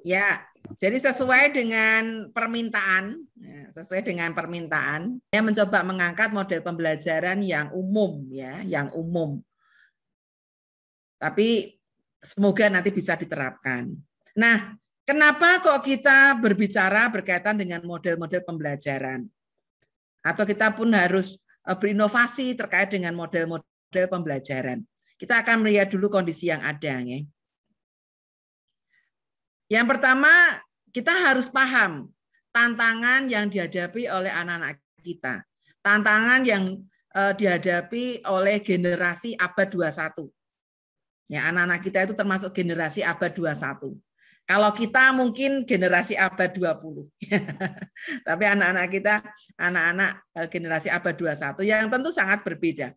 Ya, jadi sesuai dengan permintaan, saya mencoba mengangkat model pembelajaran yang umum, ya, yang umum. Tapi semoga nanti bisa diterapkan. Nah, kenapa kok kita berbicara berkaitan dengan model-model pembelajaran? Atau kita pun harus berinovasi terkait dengan model-model pembelajaran. Kita akan melihat dulu kondisi yang ada, ya. Yang pertama, kita harus paham tantangan yang dihadapi oleh anak-anak kita. Tantangan yang dihadapi oleh generasi abad 21. Ya, anak-anak kita itu termasuk generasi abad 21. Kalau kita mungkin generasi abad 20. Tapi anak-anak kita, anak-anak generasi abad 21 yang tentu sangat berbeda.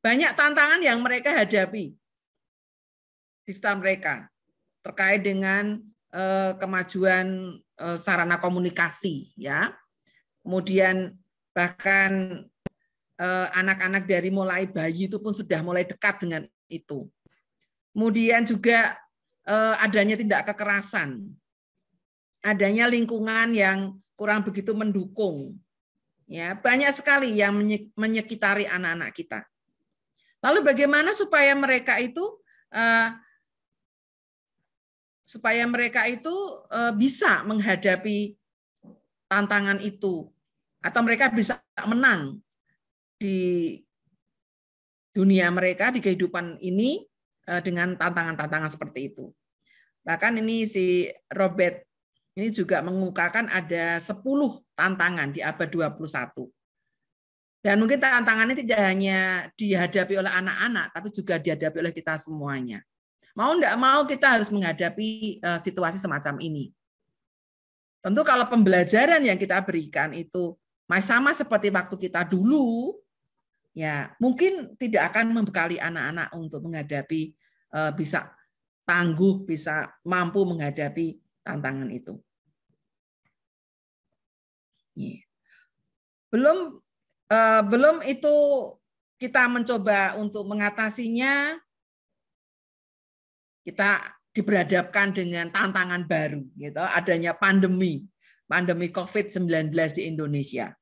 Banyak tantangan yang mereka hadapi di sekitar mereka terkait dengan kemajuan sarana komunikasi, ya. Kemudian bahkan anak-anak dari mulai bayi itu pun sudah mulai dekat dengan itu. Kemudian juga adanya tindak kekerasan, adanya lingkungan yang kurang begitu mendukung, ya, banyak sekali yang menyekitari anak-anak kita. Lalu bagaimana supaya mereka itu bisa menghadapi tantangan itu, atau mereka bisa menang di dunia mereka, di kehidupan ini dengan tantangan-tantangan seperti itu. Bahkan ini si Robert ini juga mengungkapkan ada 10 tantangan di abad 21. Dan mungkin tantangannya tidak hanya dihadapi oleh anak-anak, tapi juga dihadapi oleh kita semuanya. Mau enggak mau kita harus menghadapi situasi semacam ini. Tentu kalau pembelajaran yang kita berikan itu masih sama seperti waktu kita dulu, ya mungkin tidak akan membekali anak-anak untuk menghadapi bisa tangguh, bisa mampu menghadapi tantangan itu. Belum itu kita mencoba untuk mengatasinya, kita diberhadapkan dengan tantangan baru, gitu, adanya pandemi COVID-19 di Indonesia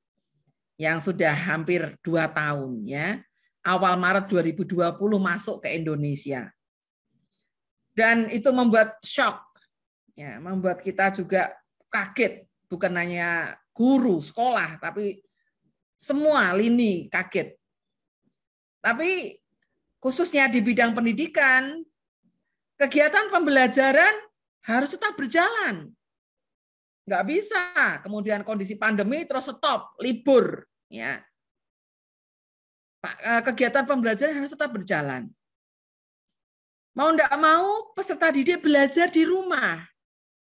yang sudah hampir 2 tahun, ya. Awal Maret 2020 masuk ke Indonesia. Dan itu membuat shock, ya, membuat kita juga kaget, bukan hanya guru sekolah, tapi semua lini kaget. Tapi khususnya di bidang pendidikan, kegiatan pembelajaran harus tetap berjalan. Nggak bisa kemudian kondisi pandemi terus stop, libur, ya. Kegiatan pembelajaran harus tetap berjalan. Mau enggak mau peserta didik belajar di rumah,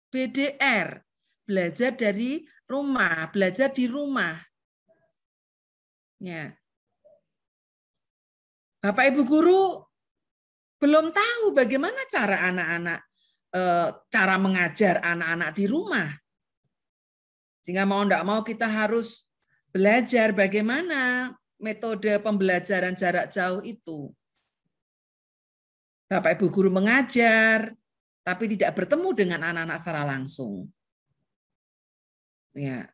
BDR, belajar dari rumah, belajar di rumah. Ya. Bapak Ibu guru belum tahu bagaimana cara anak-anak, cara mengajar anak-anak di rumah. Sehingga mau enggak mau kita harus belajar bagaimana metode pembelajaran jarak jauh itu. Bapak Ibu guru mengajar, tapi tidak bertemu dengan anak-anak secara langsung. Ya,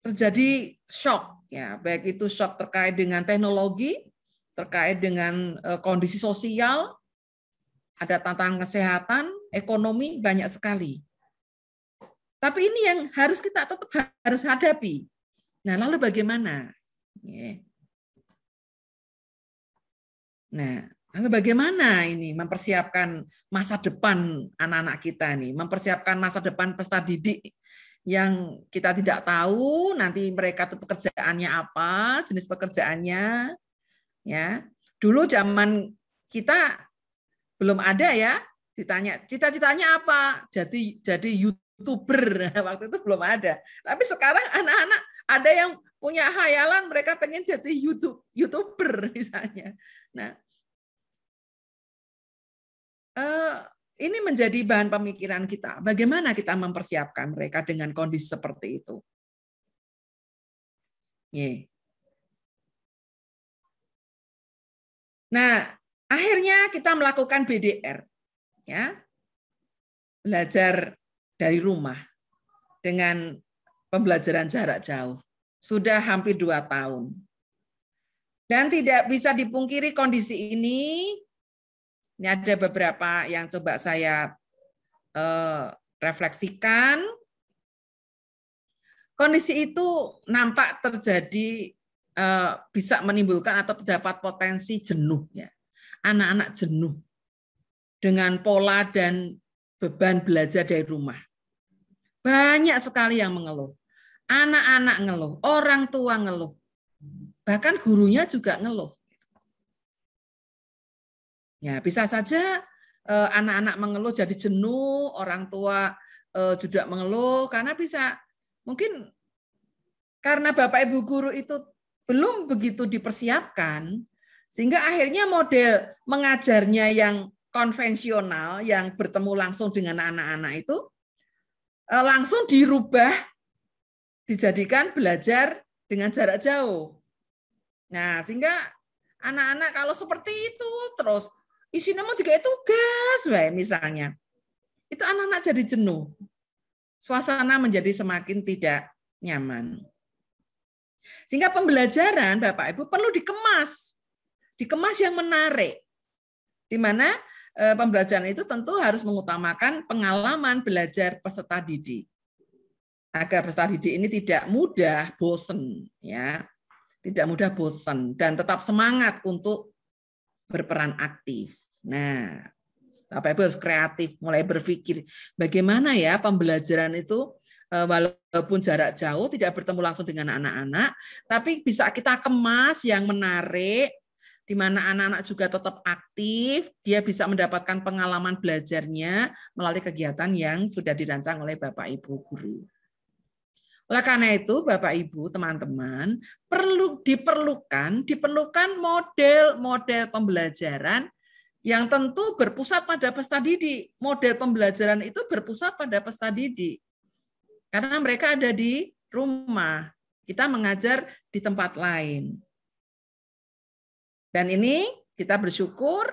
terjadi shock, ya, baik itu shock terkait dengan teknologi, terkait dengan kondisi sosial, ada tantangan kesehatan, ekonomi, banyak sekali. Tapi ini yang harus kita tetap harus hadapi. Nah, lalu bagaimana? Nah, lalu bagaimana ini mempersiapkan masa depan anak-anak kita nih, mempersiapkan masa depan peserta didik yang kita tidak tahu nanti mereka tuh pekerjaannya apa, jenis pekerjaannya, ya. Dulu zaman kita belum ada, ya, ditanya cita-citanya apa, jadi YouTuber. Waktu itu belum ada. Tapi sekarang anak-anak ada yang punya khayalan mereka pengen jadi YouTuber misalnya. Nah, ini menjadi bahan pemikiran kita. Bagaimana kita mempersiapkan mereka dengan kondisi seperti itu? Nah, akhirnya kita melakukan BDR, ya, belajar dari rumah dengan pembelajaran jarak jauh. Sudah hampir 2 tahun. Dan tidak bisa dipungkiri kondisi ini ada beberapa yang coba saya refleksikan. Kondisi itu nampak terjadi bisa menimbulkan atau terdapat potensi jenuh ya. Anak-anak jenuh dengan pola dan beban belajar dari rumah. Banyak sekali yang mengeluh. Anak-anak ngeluh, orang tua ngeluh. Bahkan gurunya juga ngeluh. Ya, bisa saja anak-anak mengeluh jadi jenuh, orang tua juga mengeluh karena bisa mungkin karena Bapak Ibu guru itu belum begitu dipersiapkan sehingga akhirnya model mengajarnya yang konvensional yang bertemu langsung dengan anak-anak itu langsung dirubah dijadikan belajar dengan jarak jauh. Nah, sehingga anak-anak kalau seperti itu terus isinya mau dikai tugas, misalnya, itu anak-anak jadi jenuh. Suasana menjadi semakin tidak nyaman. Sehingga pembelajaran Bapak Ibu perlu dikemas yang menarik. Di mana pembelajaran itu tentu harus mengutamakan pengalaman belajar peserta didik. Agar peserta didik ini tidak mudah bosan, ya. Tidak mudah bosan dan tetap semangat untuk berperan aktif. Nah, Bapak Ibu harus kreatif, mulai berpikir bagaimana ya pembelajaran itu walaupun jarak jauh tidak bertemu langsung dengan anak-anak, tapi bisa kita kemas yang menarik, di mana anak-anak juga tetap aktif, dia bisa mendapatkan pengalaman belajarnya melalui kegiatan yang sudah dirancang oleh Bapak Ibu guru. Oleh karena itu, Bapak Ibu, teman-teman, diperlukan model-model pembelajaran yang tentu berpusat pada peserta didik. Model pembelajaran itu berpusat pada peserta didik. Karena mereka ada di rumah. Kita mengajar di tempat lain. Dan ini kita bersyukur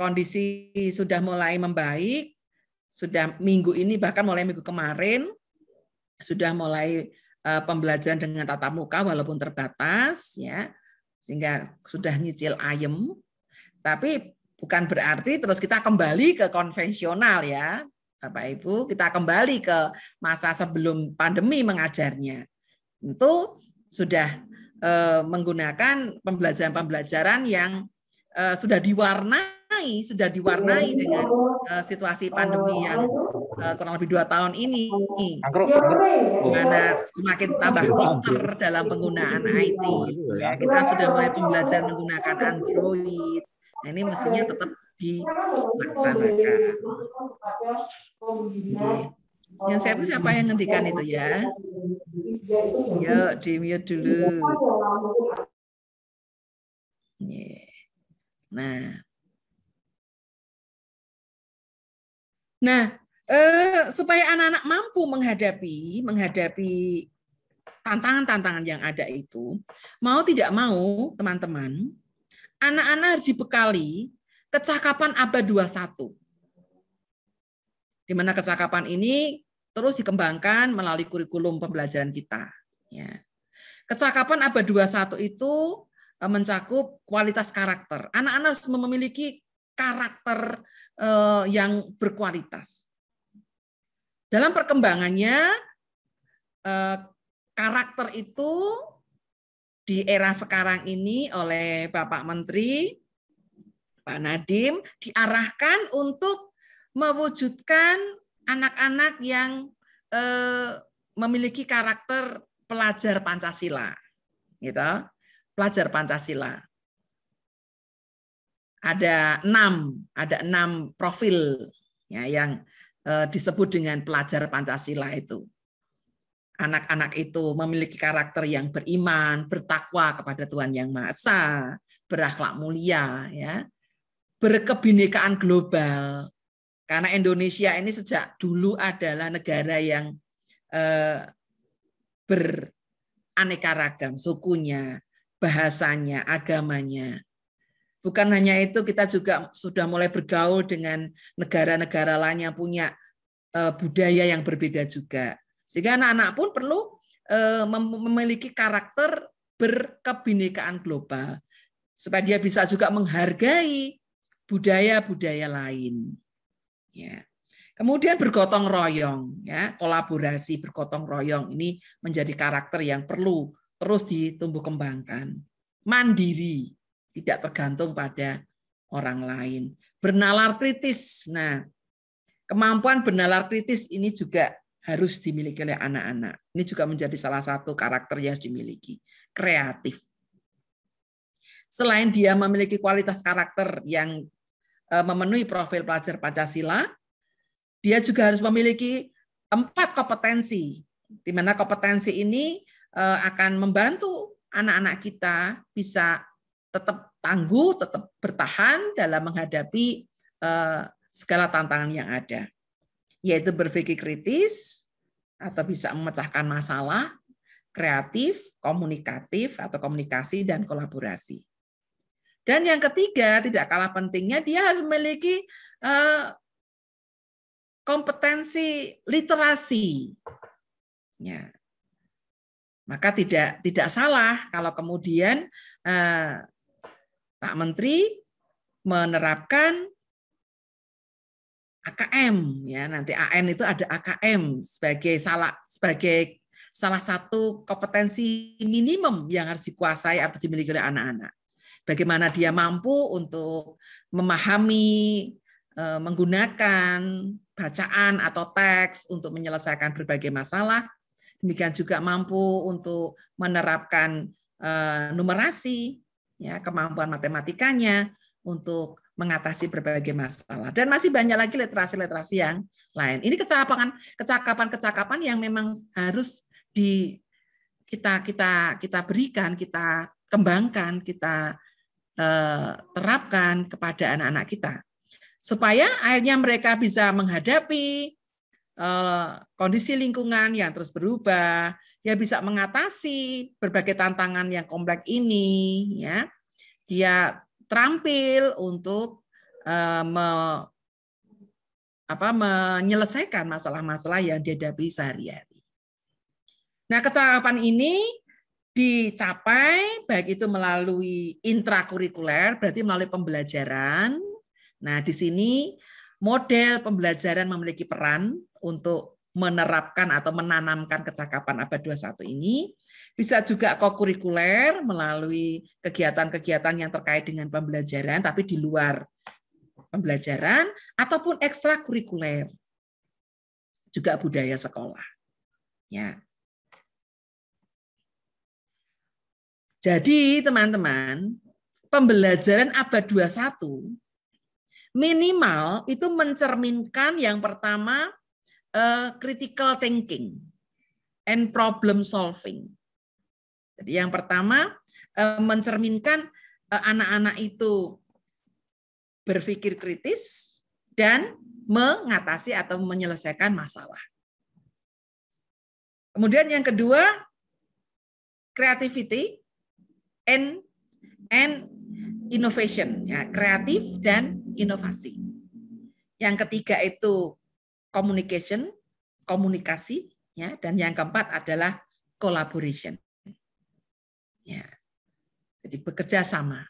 kondisi sudah mulai membaik. Sudah minggu ini, bahkan mulai minggu kemarin, sudah mulai pembelajaran dengan tatap muka walaupun terbatas, ya, sehingga sudah nyicil ayem. Tapi bukan berarti terus kita kembali ke konvensional, ya, Bapak Ibu. Kita kembali ke masa sebelum pandemi mengajarnya. Tentu sudah menggunakan pembelajaran-pembelajaran yang sudah diwarnai dengan situasi pandemi yang kurang lebih 2 tahun ini, di mana semakin tambah pinter dalam penggunaan IT. Ya, kita sudah mulai pembelajaran menggunakan Android. Nah, ini mestinya tetap dilaksanakan. Okay. Yang siapa yang ngendikan itu ya? Yuk, di-mute dulu. Nah, supaya anak-anak mampu menghadapi tantangan-tantangan yang ada itu, mau tidak mau, teman-teman, anak-anak harus dibekali kecakapan abad 21. Di mana kecakapan ini terus dikembangkan melalui kurikulum pembelajaran kita. Ya. Kecakapan abad 21 itu mencakup kualitas karakter. Anak-anak harus memiliki karakter yang berkualitas. Dalam perkembangannya, karakter itu di era sekarang ini oleh Bapak Menteri, Pak Nadiem, diarahkan untuk mewujudkan anak-anak yang memiliki karakter pelajar Pancasila, gitu. Pelajar Pancasila. Ada 6 profil ya, yang disebut dengan pelajar Pancasila itu. Anak-anak itu memiliki karakter yang beriman, bertakwa kepada Tuhan Yang Maha Esa, berakhlak mulia, ya, berkebinekaan global. Karena Indonesia ini sejak dulu adalah negara yang beraneka ragam, sukunya, bahasanya, agamanya. Bukan hanya itu, kita juga sudah mulai bergaul dengan negara-negara lain yang punya budaya yang berbeda juga. Sehingga anak-anak pun perlu memiliki karakter berkebinekaan global supaya dia bisa juga menghargai budaya-budaya lain. Ya. Kemudian bergotong royong, ya, kolaborasi bergotong royong ini menjadi karakter yang perlu terus ditumbuh kembangkan. Mandiri, tidak tergantung pada orang lain. Bernalar kritis. Nah, kemampuan bernalar kritis ini juga harus dimiliki oleh anak-anak. Ini juga menjadi salah satu karakter yang dimiliki. Kreatif. Selain dia memiliki kualitas karakter yang memenuhi profil pelajar Pancasila, dia juga harus memiliki 4 kompetensi, di mana kompetensi ini akan membantu anak-anak kita bisa tetap tangguh, tetap bertahan dalam menghadapi segala tantangan yang ada, yaitu berpikir kritis atau bisa memecahkan masalah, kreatif, komunikatif atau komunikasi dan kolaborasi. Dan yang ketiga, tidak kalah pentingnya, dia harus memiliki kompetensi literasi. Ya. Maka tidak salah kalau kemudian Pak Menteri menerapkan AKM, ya, nanti AN itu ada AKM sebagai salah satu kompetensi minimum yang harus dikuasai atau dimiliki oleh anak-anak. Bagaimana dia mampu untuk memahami, menggunakan bacaan atau teks untuk menyelesaikan berbagai masalah. Demikian juga mampu untuk menerapkan numerasi, ya, kemampuan matematikanya untuk mengatasi berbagai masalah. Dan masih banyak lagi literasi-literasi yang lain. Ini kecakapan-kecakapan yang memang harus kita berikan, kita kembangkan, kita terapkan kepada anak-anak kita. Supaya akhirnya mereka bisa menghadapi kondisi lingkungan yang terus berubah, dia bisa mengatasi berbagai tantangan yang kompleks ini, ya. Dia terampil untuk menyelesaikan masalah-masalah yang dihadapi sehari-hari. Nah, kecakapan ini dicapai baik itu melalui intrakurikuler, berarti melalui pembelajaran. Nah, di sini model pembelajaran memiliki peran untuk menerapkan atau menanamkan kecakapan abad 21 ini. Bisa juga kokurikuler melalui kegiatan-kegiatan yang terkait dengan pembelajaran, tapi di luar pembelajaran, ataupun ekstrakurikuler, juga budaya sekolah. Ya. Jadi teman-teman, pembelajaran abad 21 minimal itu mencerminkan yang pertama critical thinking and problem solving. Jadi yang pertama mencerminkan anak-anak itu berpikir kritis dan mengatasi atau menyelesaikan masalah. Kemudian yang kedua, creativity and innovation, ya, kreatif dan inovasi. Yang ketiga itu communication, komunikasi, ya, dan yang keempat adalah collaboration. Ya. Jadi bekerja sama.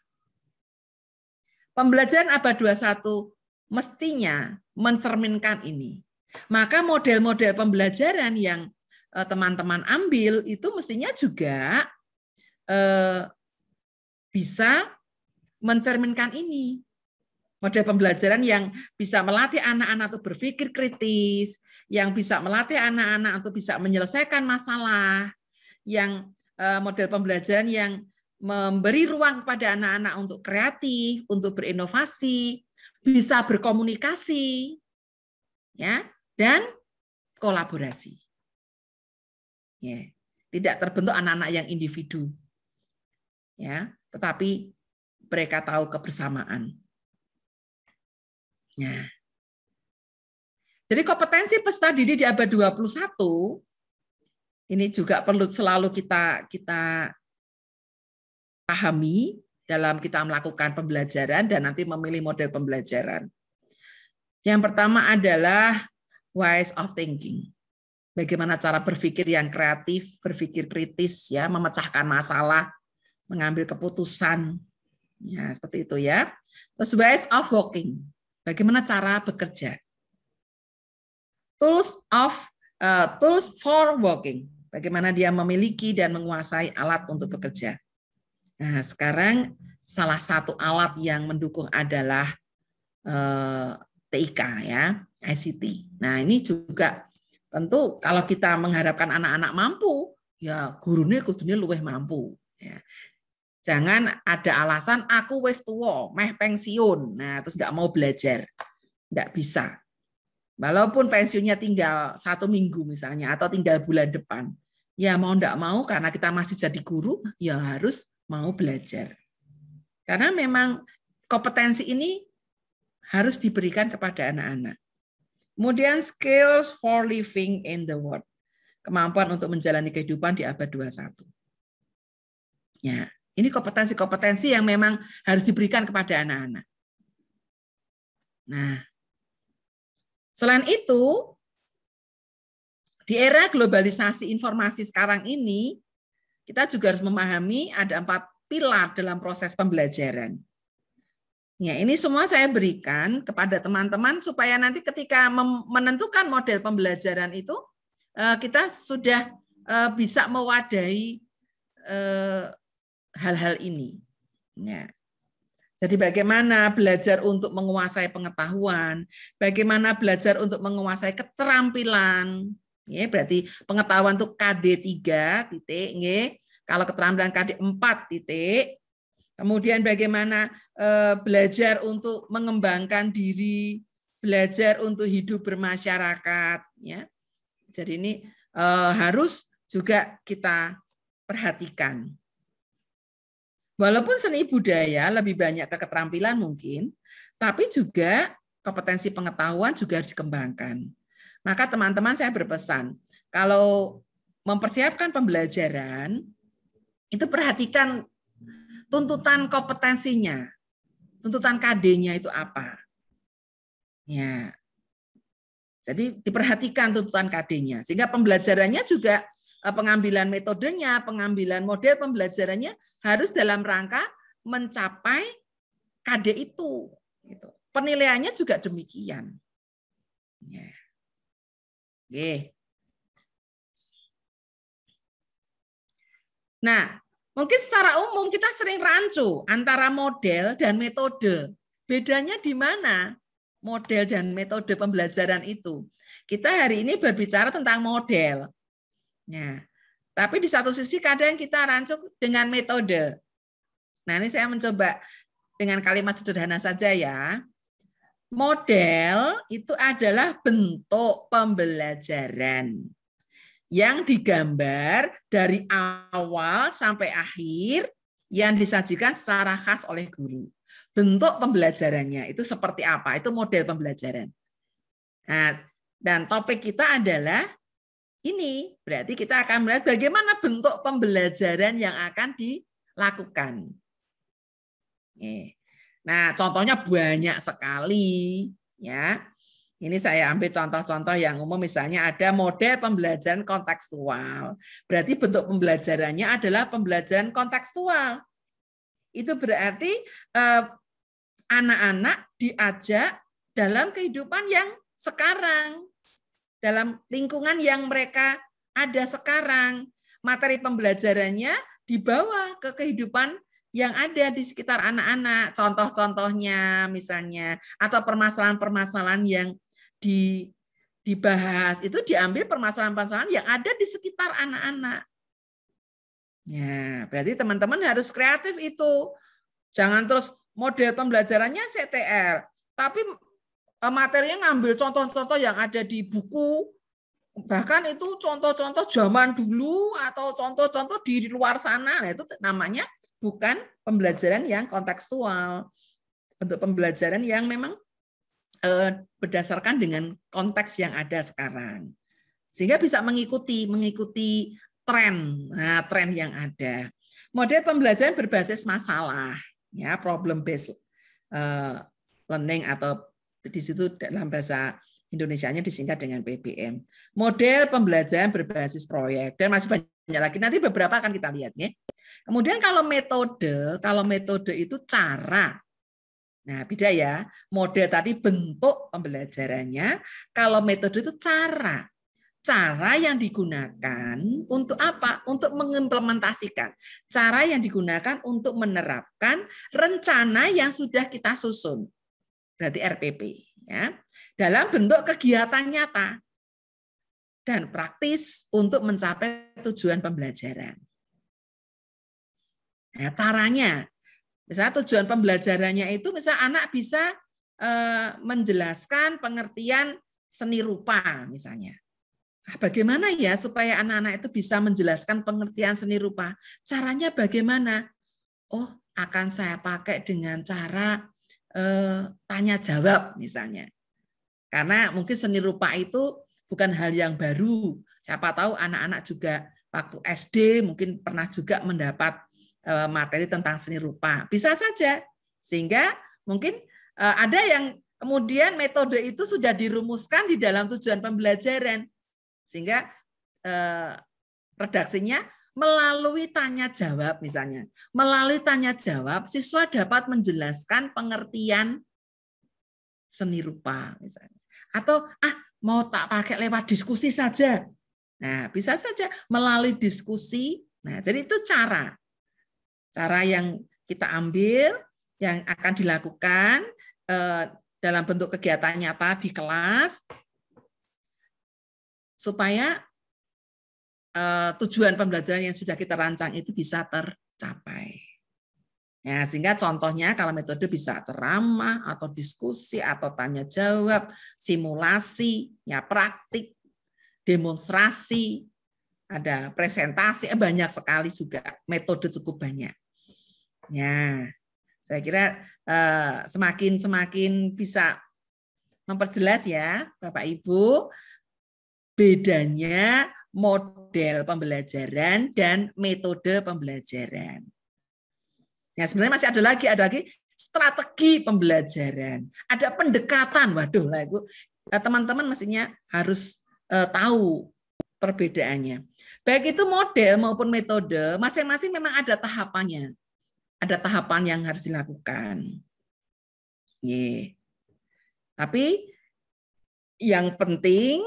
Pembelajaran abad 21 mestinya mencerminkan ini. Maka model-model pembelajaran yang teman-teman ambil itu mestinya juga bisa mencerminkan ini. Model pembelajaran yang bisa melatih anak-anak untuk berpikir kritis, yang bisa melatih anak-anak untuk bisa menyelesaikan masalah, yang model pembelajaran yang memberi ruang kepada anak-anak untuk kreatif, untuk berinovasi, bisa berkomunikasi, ya, dan kolaborasi. Ya, tidak terbentuk anak-anak yang individu, ya, tetapi mereka tahu kebersamaan. Nah, jadi kompetensi peserta didik di abad 21 ini juga perlu selalu kita pahami dalam kita melakukan pembelajaran dan nanti memilih model pembelajaran. Yang pertama adalah ways of thinking. Bagaimana cara berpikir yang kreatif, berpikir kritis, ya, memecahkan masalah, mengambil keputusan, ya, seperti itu ya. Terus ways of working, bagaimana cara bekerja. Tools for working, bagaimana dia memiliki dan menguasai alat untuk bekerja. Nah, sekarang salah satu alat yang mendukung adalah TIK, ya, ICT. Nah, ini juga tentu kalau kita mengharapkan anak-anak mampu, ya gurunya kudunya luwih mampu. Ya. Jangan ada alasan aku wis tuwa, meh pensiun, nah terus nggak mau belajar, nggak bisa. Walaupun pensiunnya tinggal 1 minggu misalnya, atau tinggal bulan depan, ya mau nggak mau karena kita masih jadi guru, ya harus mau belajar. Karena memang kompetensi ini harus diberikan kepada anak-anak. Kemudian skills for living in the world, kemampuan untuk menjalani kehidupan di abad 21. Ya, ini kompetensi-kompetensi yang memang harus diberikan kepada anak-anak. Nah, selain itu, di era globalisasi informasi sekarang ini, kita juga harus memahami ada 4 pilar dalam proses pembelajaran. Ya, ini semua saya berikan kepada teman-teman supaya nanti ketika menentukan model pembelajaran itu, kita sudah bisa mewadahi hal-hal ini. Ya. Jadi bagaimana belajar untuk menguasai pengetahuan, bagaimana belajar untuk menguasai keterampilan, ya, berarti pengetahuan itu KD3 titik, ya. Kalau keterampilan KD4 titik, kemudian bagaimana belajar untuk mengembangkan diri, belajar untuk hidup bermasyarakat, ya. Jadi ini harus juga kita perhatikan. Walaupun seni budaya lebih banyak ke keterampilan mungkin, tapi juga kompetensi pengetahuan juga harus dikembangkan. Maka teman-teman saya berpesan, kalau mempersiapkan pembelajaran, itu perhatikan tuntutan kompetensinya, tuntutan KD-nya itu apa. Ya. Jadi diperhatikan tuntutan KD-nya, sehingga pembelajarannya juga pengambilan metodenya, pengambilan model pembelajarannya harus dalam rangka mencapai KD itu. Penilaiannya juga demikian. Ya. Oke. Nah, mungkin secara umum kita sering rancu antara model dan metode. Bedanya di mana model dan metode pembelajaran itu? Kita hari ini berbicara tentang model. Nah, tapi di satu sisi kadang kita rancu dengan metode. Nah, ini saya mencoba dengan kalimat sederhana saja ya. Model itu adalah bentuk pembelajaran yang digambar dari awal sampai akhir yang disajikan secara khas oleh guru. Bentuk pembelajarannya itu seperti apa? Itu model pembelajaran. Nah, dan topik kita adalah ini, berarti kita akan melihat bagaimana bentuk pembelajaran yang akan dilakukan. Nah, contohnya banyak sekali, ya. Ini saya ambil contoh-contoh yang umum, misalnya ada model pembelajaran kontekstual. Berarti bentuk pembelajarannya adalah pembelajaran kontekstual. Itu berarti anak-anak diajak dalam kehidupan yang sekarang, dalam lingkungan yang mereka ada sekarang. Materi pembelajarannya dibawa ke kehidupan yang ada di sekitar anak-anak. Contoh-contohnya misalnya, atau permasalahan-permasalahan yang dibahas, itu diambil permasalahan-permasalahan yang ada di sekitar anak-anak. Ya, berarti teman-teman harus kreatif itu. Jangan terus model pembelajarannya CTL, tapi materinya ngambil contoh-contoh yang ada di buku, bahkan itu contoh-contoh zaman dulu atau contoh-contoh di luar sana. Nah, itu namanya bukan pembelajaran yang kontekstual, bentuk pembelajaran yang memang berdasarkan dengan konteks yang ada sekarang, sehingga bisa mengikuti tren, tren yang ada. Model pembelajaran berbasis masalah, ya, problem based learning, atau di situ dalam bahasa Indonesianya disingkat dengan PBM. Model pembelajaran berbasis proyek dan masih banyak lagi. Nanti beberapa akan kita lihat ya. Kemudian kalau metode itu cara. Nah, beda ya. Model tadi bentuk pembelajarannya, kalau metode itu cara. Cara yang digunakan untuk apa? Untuk mengimplementasikan. Cara yang digunakan untuk menerapkan rencana yang sudah kita susun. Berarti RPP. Ya. Dalam bentuk kegiatan nyata dan praktis untuk mencapai tujuan pembelajaran. Nah, caranya, misalnya tujuan pembelajarannya itu, misalnya anak bisa menjelaskan pengertian seni rupa, misalnya. Bagaimana ya supaya anak-anak itu bisa menjelaskan pengertian seni rupa? Caranya bagaimana? Oh, akan saya pakai dengan cara tanya jawab, misalnya. Karena mungkin seni rupa itu bukan hal yang baru. Siapa tahu anak-anak juga waktu SD mungkin pernah juga mendapat materi tentang seni rupa. Bisa saja. Sehingga mungkin ada yang kemudian metode itu sudah dirumuskan di dalam tujuan pembelajaran. Sehingga redaksinya melalui tanya jawab misalnya. Melalui tanya jawab siswa dapat menjelaskan pengertian seni rupa misalnya. Atau mau tak pakai lewat diskusi saja. Nah, bisa saja melalui diskusi. Nah, jadi itu cara yang kita ambil yang akan dilakukan dalam bentuk kegiatan nyata di kelas supaya tujuan pembelajaran yang sudah kita rancang itu bisa tercapai. Ya, sehingga contohnya kalau metode bisa ceramah atau diskusi atau tanya jawab, simulasi, ya praktik, demonstrasi, ada presentasi, banyak sekali juga metode cukup banyak. Ya, saya kira semakin bisa memperjelas ya Bapak Ibu bedanya model pembelajaran dan metode pembelajaran. Ya, sebenarnya masih ada lagi strategi pembelajaran, ada pendekatan. Waduh lah itu teman-teman mestinya harus tahu perbedaannya. Baik itu model maupun metode, masing-masing memang ada tahapannya. Ada tahapan yang harus dilakukan. Tapi yang penting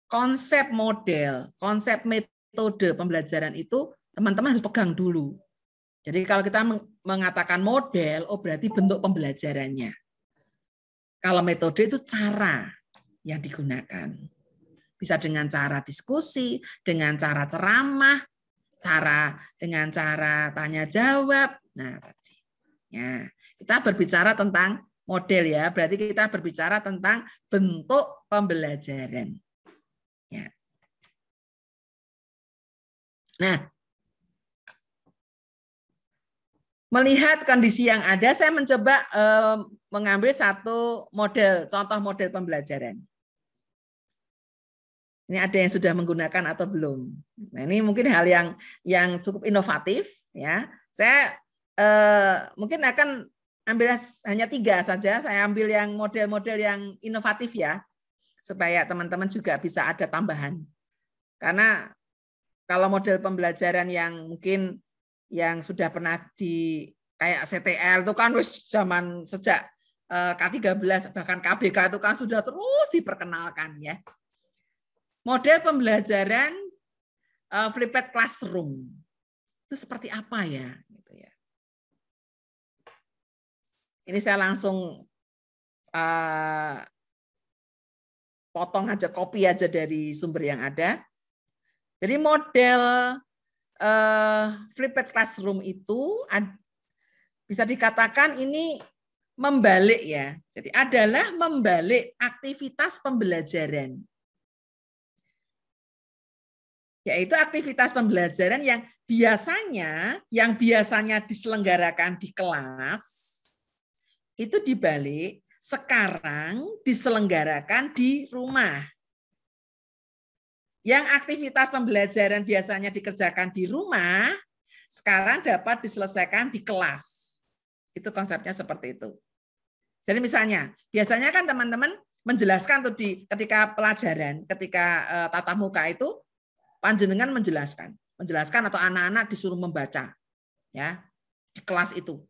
konsep model, konsep metode pembelajaran itu teman-teman harus pegang dulu. Jadi kalau kita mengatakan model, berarti bentuk pembelajarannya. Kalau metode itu cara yang digunakan. Bisa dengan cara diskusi, dengan cara ceramah, dengan cara tanya jawab. Nah, tadi. Ya, kita berbicara tentang model ya, berarti kita berbicara tentang bentuk pembelajaran. Ya. Nah, melihat kondisi yang ada, saya mencoba mengambil satu model, contoh model pembelajaran. Ini ada yang sudah menggunakan atau belum? Nah, ini mungkin hal yang cukup inovatif, ya. Saya mungkin akan ambil hanya 3 saja. Saya ambil yang model-model yang inovatif ya, supaya teman-teman juga bisa ada tambahan. Karena kalau model pembelajaran yang mungkin yang sudah pernah kayak CTL itu kan wis zaman sejak K13 bahkan KBK itu kan sudah terus diperkenalkan ya. Model pembelajaran flipped classroom itu seperti apa ya? Gitu ya. Ini saya langsung potong aja, copy aja dari sumber yang ada. Jadi model flipped classroom itu bisa dikatakan ini membalik ya. Jadi adalah membalik aktivitas pembelajaran. Yaitu aktivitas pembelajaran yang biasanya diselenggarakan di kelas itu dibalik sekarang diselenggarakan di rumah. Yang aktivitas pembelajaran biasanya dikerjakan di rumah, sekarang dapat diselesaikan di kelas. Itu konsepnya seperti itu. Jadi misalnya, biasanya kan teman-teman menjelaskan tuh ketika pelajaran, ketika tatap muka itu panjenengan menjelaskan atau anak-anak disuruh membaca ya di kelas itu.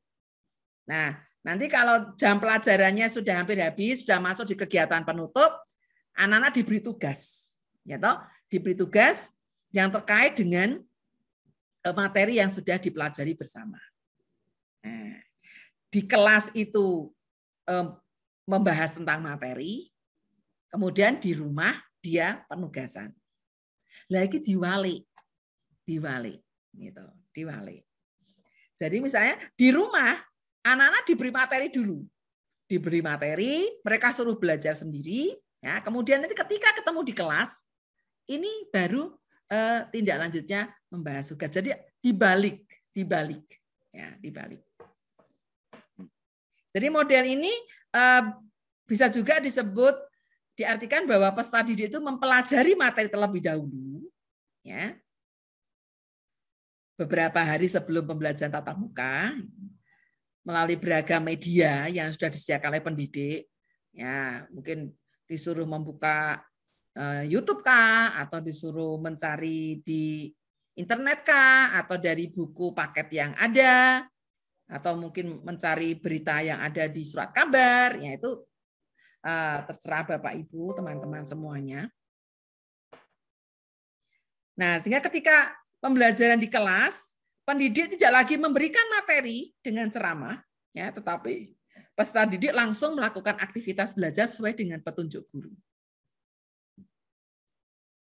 Nah, nanti kalau jam pelajarannya sudah hampir habis, sudah masuk di kegiatan penutup, anak-anak diberi tugas, ya toh, diberi tugas yang terkait dengan materi yang sudah dipelajari bersama. Nah, di kelas itu membahas tentang materi, kemudian di rumah dia penugasan. Lagi diwali, gitu, diwali. Jadi misalnya di rumah anak-anak diberi materi dulu, mereka suruh belajar sendiri, ya. Kemudian nanti ketika ketemu di kelas, ini baru tindak lanjutnya membahas tugas. Jadi dibalik, ya, dibalik. Jadi model ini bisa juga diartikan bahwa peserta didik itu mempelajari materi terlebih dahulu, ya, beberapa hari sebelum pembelajaran tatap muka melalui beragam media yang sudah disediakan oleh pendidik, ya, mungkin disuruh membuka YouTube kah, atau disuruh mencari di internet kah, atau dari buku paket yang ada, atau mungkin mencari berita yang ada di surat kabar, ya itu terserah Bapak Ibu, teman-teman semuanya. Nah, sehingga ketika pembelajaran di kelas, pendidik tidak lagi memberikan materi dengan ceramah, ya, tetapi peserta didik langsung melakukan aktivitas belajar sesuai dengan petunjuk guru.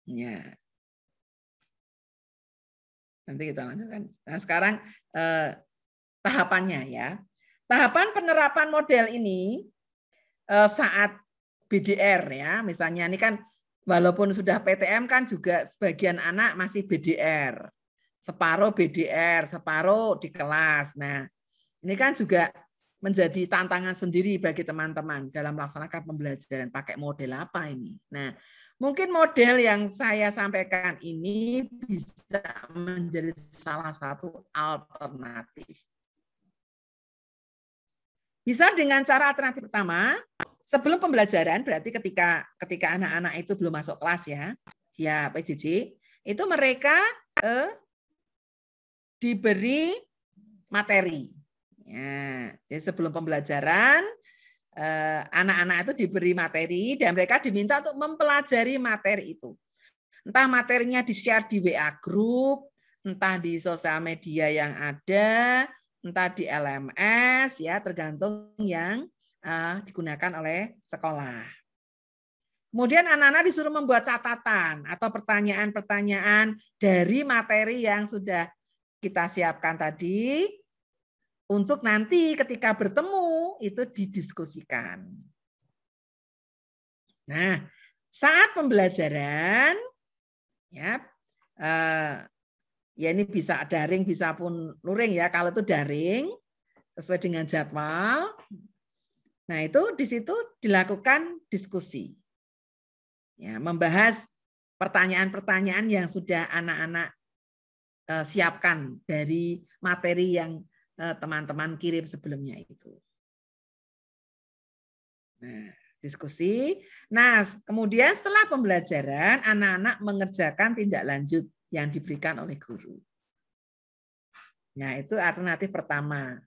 Ya. Nanti kita lanjutkan. Nah, sekarang tahapannya ya. Tahapan penerapan model ini saat BDR ya, misalnya ini kan walaupun sudah PTM kan juga sebagian anak masih BDR. Separuh BDR, separuh di kelas. Nah, ini kan juga menjadi tantangan sendiri bagi teman-teman dalam melaksanakan pembelajaran. Pakai model apa ini? Nah, mungkin model yang saya sampaikan ini bisa menjadi salah satu alternatif. Bisa dengan cara alternatif pertama, sebelum pembelajaran, berarti ketika anak-anak itu belum masuk kelas ya PJJ, itu mereka diberi materi. Ya, jadi sebelum pembelajaran, anak-anak itu diberi materi dan mereka diminta untuk mempelajari materi itu. Entah materinya di-share di WA group, entah di sosial media yang ada, entah di LMS, ya tergantung yang digunakan oleh sekolah. Kemudian anak-anak disuruh membuat catatan atau pertanyaan-pertanyaan dari materi yang sudah kita siapkan tadi untuk nanti ketika bertemu itu didiskusikan. Nah, saat pembelajaran ya ini bisa daring bisa pun luring ya. Kalau itu daring sesuai dengan jadwal. Nah, itu di situ dilakukan diskusi. Ya, membahas pertanyaan-pertanyaan yang sudah anak-anak siapkan dari materi yang teman-teman kirim sebelumnya itu. Nah, diskusi. Nah, kemudian setelah pembelajaran, anak-anak mengerjakan tindak lanjut yang diberikan oleh guru. Nah, itu alternatif pertama.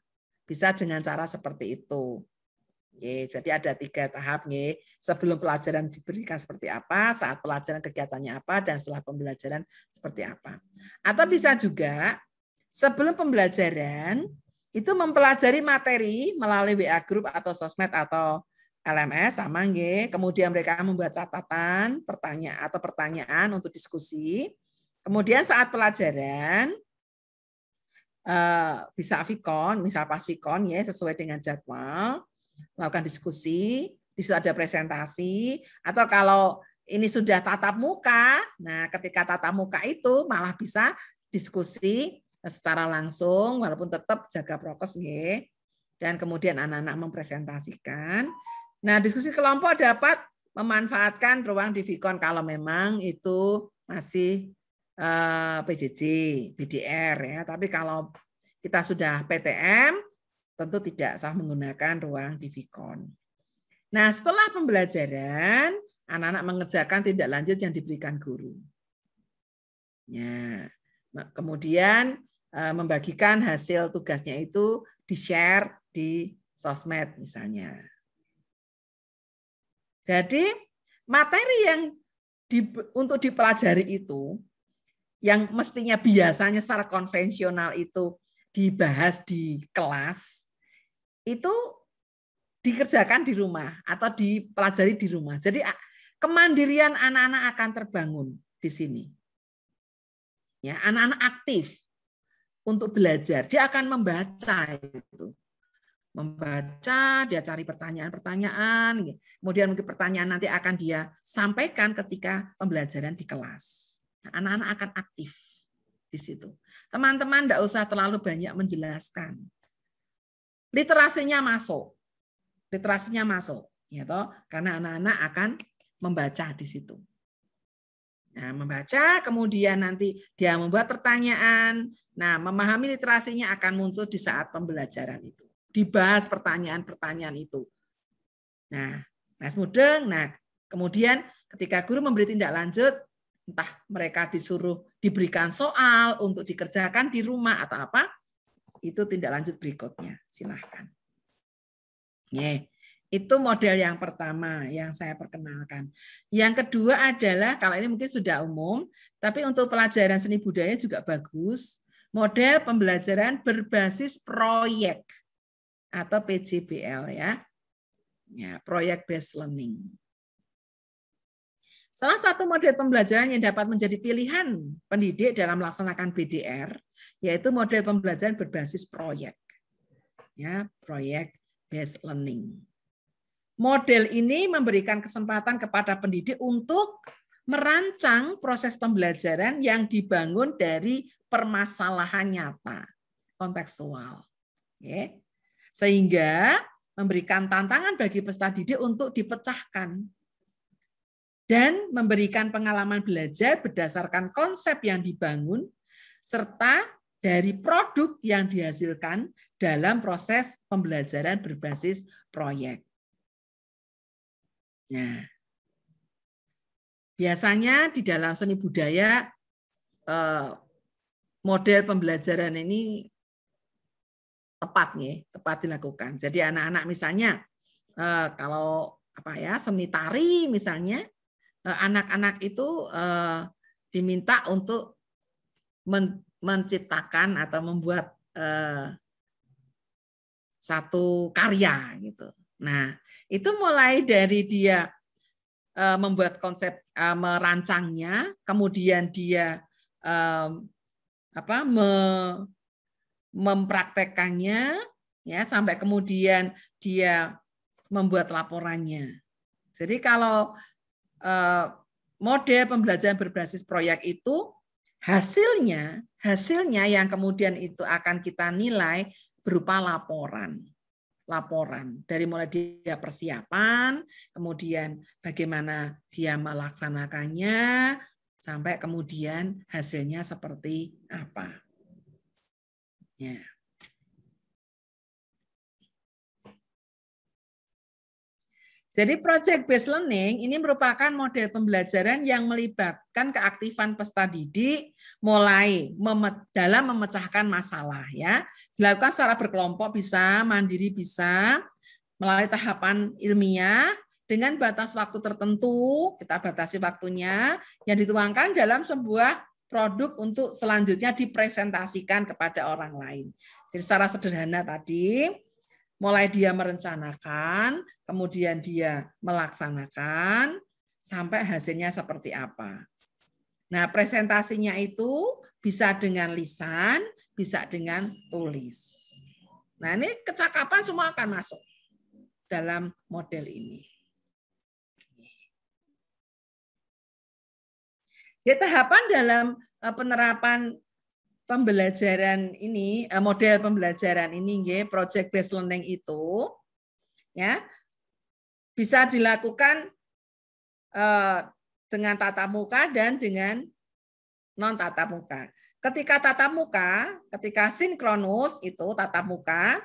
Bisa dengan cara seperti itu. Jadi ada 3 tahap. Sebelum pelajaran diberikan seperti apa, saat pelajaran kegiatannya apa, dan setelah pembelajaran seperti apa. Atau bisa juga sebelum pembelajaran itu mempelajari materi melalui WA group atau sosmed atau LMS sama kemudian mereka membuat catatan pertanyaan untuk diskusi. Kemudian saat pelajaran bisa Vicon, misal pas Vicon ya sesuai dengan jadwal, melakukan diskusi, di situ ada presentasi, atau kalau ini sudah tatap muka, nah ketika tatap muka itu malah bisa diskusi secara langsung, walaupun tetap jaga prokes, dan kemudian anak-anak mempresentasikan. Nah, diskusi kelompok dapat memanfaatkan ruang di Vicon kalau memang itu masih PJJ, BDR ya. Tapi kalau kita sudah PTM, tentu tidak sah menggunakan ruang di Vicon. Nah, setelah pembelajaran, anak-anak mengerjakan tindak lanjut yang diberikan guru. Ya. Kemudian membagikan hasil tugasnya itu di-share di sosmed misalnya. Jadi materi yang untuk dipelajari itu, yang mestinya biasanya secara konvensional itu dibahas di kelas, itu dikerjakan di rumah atau dipelajari di rumah. Jadi kemandirian anak-anak akan terbangun di sini. Ya, anak-anak aktif untuk belajar. Dia akan membaca itu. Membaca, dia cari pertanyaan-pertanyaan, kemudian mungkin pertanyaan nanti akan dia sampaikan ketika pembelajaran di kelas. Anak-anak akan aktif di situ. Teman-teman tidak usah terlalu banyak menjelaskan. Literasinya masuk, ya toh, karena anak-anak akan membaca di situ. Nah, membaca, kemudian nanti dia membuat pertanyaan. Nah, memahami literasinya akan muncul di saat pembelajaran itu. Dibahas pertanyaan-pertanyaan itu. Nah, Mas Mudeng, nah kemudian ketika guru memberi tindak lanjut, entah mereka disuruh diberikan soal untuk dikerjakan di rumah atau apa, itu tindak lanjut berikutnya. Silahkan. Itu model yang pertama yang saya perkenalkan. Yang kedua adalah, kalau ini mungkin sudah umum, tapi untuk pelajaran seni budaya juga bagus, model pembelajaran berbasis proyek atau PJBL ya. Ya, project based learning. Salah satu model pembelajaran yang dapat menjadi pilihan pendidik dalam melaksanakan BDR yaitu model pembelajaran berbasis proyek. Ya, project based learning. Model ini memberikan kesempatan kepada pendidik untuk merancang proses pembelajaran yang dibangun dari permasalahan nyata, kontekstual. Sehingga memberikan tantangan bagi peserta didik untuk dipecahkan dan memberikan pengalaman belajar berdasarkan konsep yang dibangun serta dari produk yang dihasilkan dalam proses pembelajaran berbasis proyek. Nah, biasanya di dalam seni budaya model pembelajaran ini tepat dilakukan. Jadi anak-anak misalnya kalau seni tari misalnya, anak-anak itu diminta untuk menciptakan atau membuat satu karya gitu. Nah, itu mulai dari dia membuat konsep, merancangnya, kemudian dia mempraktekannya, ya sampai kemudian dia membuat laporannya. Jadi kalau model pembelajaran berbasis proyek itu hasilnya yang kemudian itu akan kita nilai berupa laporan dari mulai dia persiapan, kemudian bagaimana dia melaksanakannya, sampai kemudian hasilnya seperti apa. Ya. Jadi project based learning ini merupakan model pembelajaran yang melibatkan keaktifan peserta didik mulai dalam memecahkan masalah ya. Dilakukan secara berkelompok bisa, mandiri bisa, melalui tahapan ilmiah dengan batas waktu tertentu, kita batasi waktunya yang dituangkan dalam sebuah produk untuk selanjutnya dipresentasikan kepada orang lain. Jadi secara sederhana tadi mulai dia merencanakan, kemudian dia melaksanakan, sampai hasilnya seperti apa. Nah, presentasinya itu bisa dengan lisan, bisa dengan tulis. Nah, ini kecakapan semua akan masuk dalam model ini. Jadi tahapan dalam penerapan pembelajaran ini, model pembelajaran ini, project based learning itu, ya bisa dilakukan dengan tatap muka dan dengan non tatap muka. Ketika tatap muka, ketika sinkronus itu tatap muka,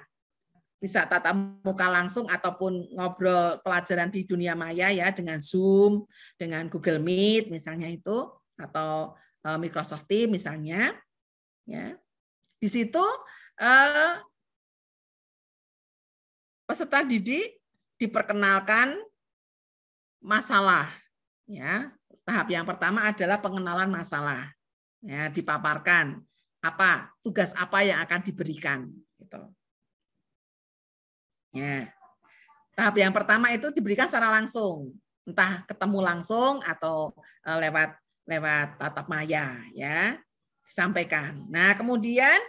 bisa tatap muka langsung ataupun ngobrol pelajaran di dunia maya ya dengan Zoom, dengan Google Meet misalnya itu, atau Microsoft Teams misalnya. Ya. Di situ peserta didik diperkenalkan masalah. Ya, tahap yang pertama adalah pengenalan masalah. Ya, dipaparkan tugas apa yang akan diberikan. Gitu. Ya. Tahap yang pertama itu diberikan secara langsung, entah ketemu langsung atau lewat tatap maya, ya, disampaikan. Nah, kemudian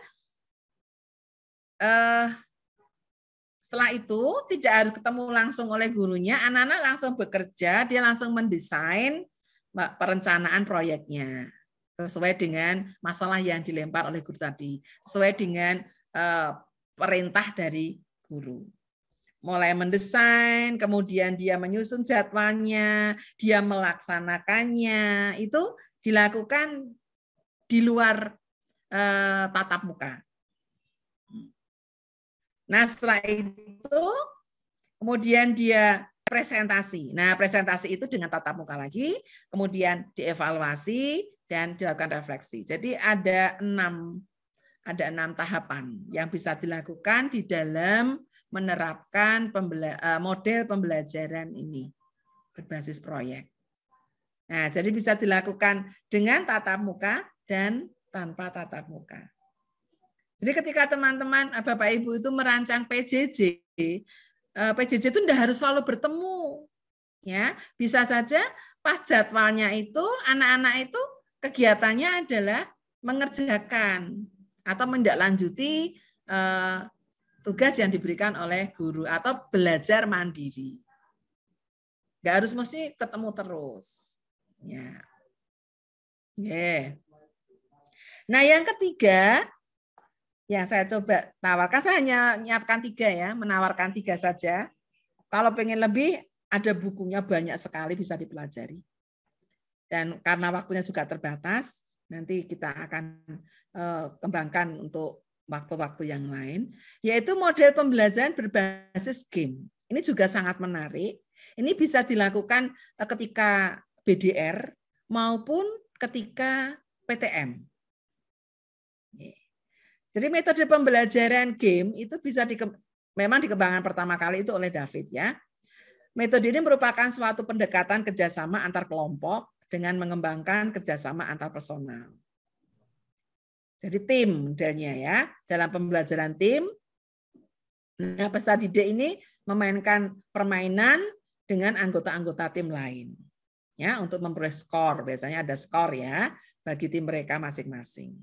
setelah itu tidak harus ketemu langsung oleh gurunya, anak-anak langsung bekerja, dia langsung mendesain perencanaan proyeknya sesuai dengan masalah yang dilempar oleh guru tadi, sesuai dengan perintah dari guru. Mulai mendesain, kemudian dia menyusun jadwalnya, dia melaksanakannya, itu dilakukan di luar tatap muka. Nah, setelah itu kemudian dia presentasi. Nah, presentasi itu dengan tatap muka lagi, kemudian dievaluasi dan dilakukan refleksi. Jadi ada enam tahapan yang bisa dilakukan di dalam menerapkan model pembelajaran ini berbasis proyek. Nah, jadi bisa dilakukan dengan tatap muka dan tanpa tatap muka. Jadi ketika teman-teman Bapak Ibu itu merancang PJJ itu tidak harus selalu bertemu. Ya, bisa saja pas jadwalnya itu anak-anak itu kegiatannya adalah mengerjakan atau menindaklanjuti tugas yang diberikan oleh guru atau belajar mandiri. Nggak harus mesti ketemu terus. Ya. Yeah. Nah, yang ketiga yang saya coba tawarkan, saya hanya menyiapkan 3 ya, menawarkan 3 saja. Kalau pengen lebih, ada bukunya banyak sekali bisa dipelajari. Dan karena waktunya juga terbatas, nanti kita akan kembangkan untuk waktu-waktu yang lain, yaitu model pembelajaran berbasis game. Ini juga sangat menarik. Ini bisa dilakukan ketika BDR maupun ketika PTM. Jadi metode pembelajaran game itu bisa memang dikembangkan pertama kali itu oleh David ya. Metode ini merupakan suatu pendekatan kerjasama antar kelompok dengan mengembangkan kerjasama antar personal. Jadi tim modelnya ya, dalam pembelajaran tim. Nah, peserta didik ini memainkan permainan dengan anggota-anggota tim lain. Ya, untuk memperoleh skor, biasanya ada skor ya bagi tim mereka masing-masing.